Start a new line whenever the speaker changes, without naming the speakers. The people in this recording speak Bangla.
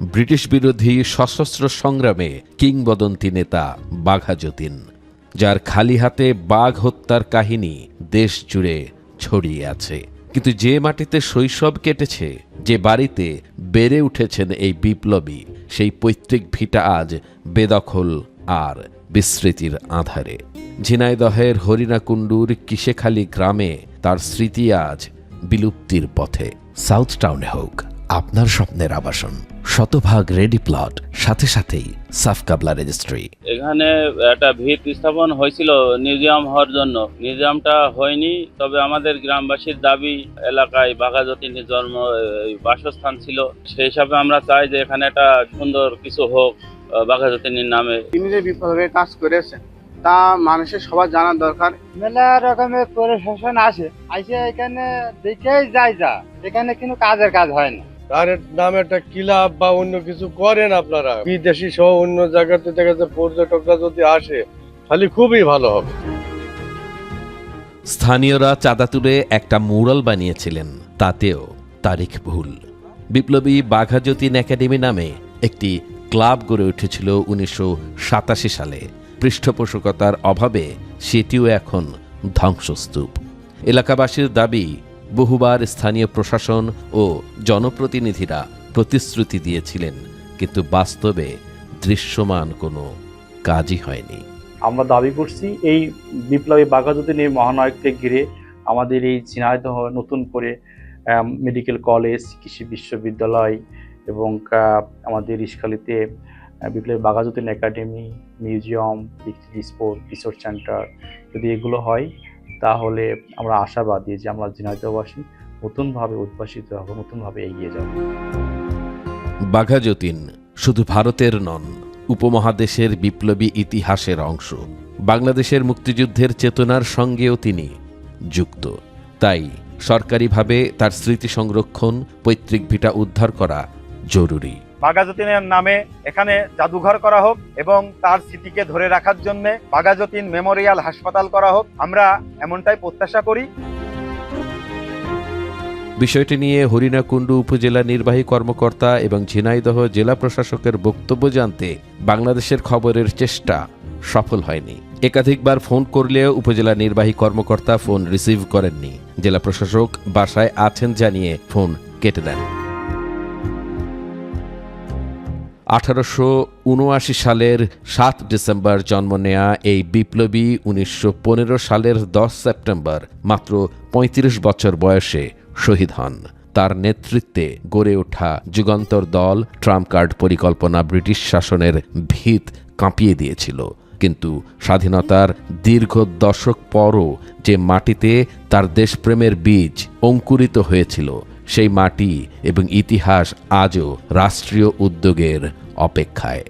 ব্রিটিশ বিরোধী সশস্ত্র সংগ্রামে কিংবদন্তি নেতা বাঘা যতীন, যার খালি হাতে বাঘ হত্যার কাহিনী দেশ জুড়ে ছড়িয়ে আছে। কিন্তু যে মাটিতে শৈশব কেটেছে, যে বাড়িতে বেড়ে উঠেছেন এই বিপ্লবী, সেই পৈতৃক ভিটা আজ বেদখল আর বিস্মৃতির আঁধারে। ঝিনাইদহের হরিণাকুণ্ডুর কিসেখালী গ্রামে তার স্মৃতি আজ বিলুপ্তির পথে। সাউথ টাউনে হোক আপনার স্বপ্নের আবাসন, শতভাগ রেডি প্লট, সাথে সাথেই সাফ কাবলা রেজিস্ট্রি।
এখানে একটা ভিত স্থাপন হয়েছিল মিউজিয়াম হওয়ার জন্য, মিউজিয়ামটা হয়নি। তবে আমাদের গ্রামবাসীর দাবি, এলাকায় বাঘা যতীনের জন্ম বাসস্থান ছিল, সেই হিসাবে আমরা চাই যে এখানে একটা সুন্দর কিছু হোক বাঘা যতীনের নামে।
তিনি যে বিপ্লবের কাজ করেছেন তা মানুষের সবার জানা দরকার।
মেলা রকমের প্রশাসন আসে এখানে দেখেই যায়, এখানে কিন্তু কাজের কাজ হয় না।
তার নামে একটা ক্লাব বা অন্য কিছু করেন আপনারা, বিদেশি সহ অন্য জায়গাতে দেখা যাচ্ছে পর্যটকরা যদি আসে তাহলে খুবই ভালো হবে।
স্থানীয়রা চাঁদা তুলে একটা মুরাল বানিয়েছিলেন, তাতেও তারিখ ভুল। বিপ্লবী বাঘা যতীন একাডেমি নামে একটি ক্লাব গড়ে উঠেছিল 1987 সালে। পৃষ্ঠপোষকতার অভাবে সেটিও এখন ধ্বংসস্তূপ। এলাকাবাসীর দাবি, বহুবার স্থানীয় প্রশাসন ও জনপ্রতিনিধিরা প্রতিশ্রুতি দিয়েছিলেন, কিন্তু বাস্তবে দৃশ্যমান কোনো কাজই হয়নি।
আমরা দাবি করছি এই বিপ্লবী বাঘা যতীনের মহানায়ককে ঘিরে আমাদের এই ঝিনাইদহ নতুন করে মেডিকেল কলেজ, কৃষি বিশ্ববিদ্যালয় এবং আমাদের ইস্কালিতে বিপ্লবী Bagha Jatin academy, museum, sport research centre, যদি এগুলো হয় তাহলে আমরা আশাবাদী যে আমরা ঝিনাইদহবাসী নতুনভাবে উদ্ভাসিত হব, নতুনভাবে এগিয়ে যাব।
বাঘা যতীন শুধু ভারতের নন, উপমহাদেশের বিপ্লবী ইতিহাসের অংশ। বাংলাদেশের মুক্তিযুদ্ধের চেতনার সঙ্গেও তিনি যুক্ত। তাই সরকারিভাবে তার স্মৃতি সংরক্ষণ, পৈতৃক ভিটা উদ্ধার করা জরুরি।
বাঘা যতীনের নামে এখানে জাদুঘর করা হোক এবং তার স্মৃতিকে ধরে রাখার জন্য বাঘা যতীন মেমোরিয়াল হাসপাতাল করা হোক, আমরা এমনটাই প্রত্যাশা করি।
বিষয়টি নিয়ে হরিণাকুণ্ডু উপজেলা নির্বাহী কর্মকর্তা এবং ঝিনাইদহ জেলা প্রশাসকের বক্তব্য জানতে বাংলাদেশের খবরের চেষ্টা সফল হয়নি। একাধিকবার ফোন করলেও উপজেলা নির্বাহী কর্মকর্তা ফোন রিসিভ করেননি। জেলা প্রশাসক বাসায় আছেন জানিয়ে ফোন কেটে দেন। 1879 সালের 7 ডিসেম্বর জন্ম নেয়া এই বিপ্লবী 1915 সালের 10 সেপ্টেম্বর মাত্র 35 বছর বয়সে শহীদ হন। তার নেতৃত্বে গড়ে ওঠা যুগান্তর দল ট্রাম্প কার্ড পরিকল্পনা ব্রিটিশ শাসনের ভিত কাঁপিয়ে দিয়েছিল। কিন্তু স্বাধীনতার দীর্ঘ দশক পরও যে মাটিতে তার দেশপ্রেমের বীজ অঙ্কুরিত হয়েছিল, সেই মাটি এবং ইতিহাস আজও রাষ্ট্রীয় উদ্যোগের অপেক্ষায়।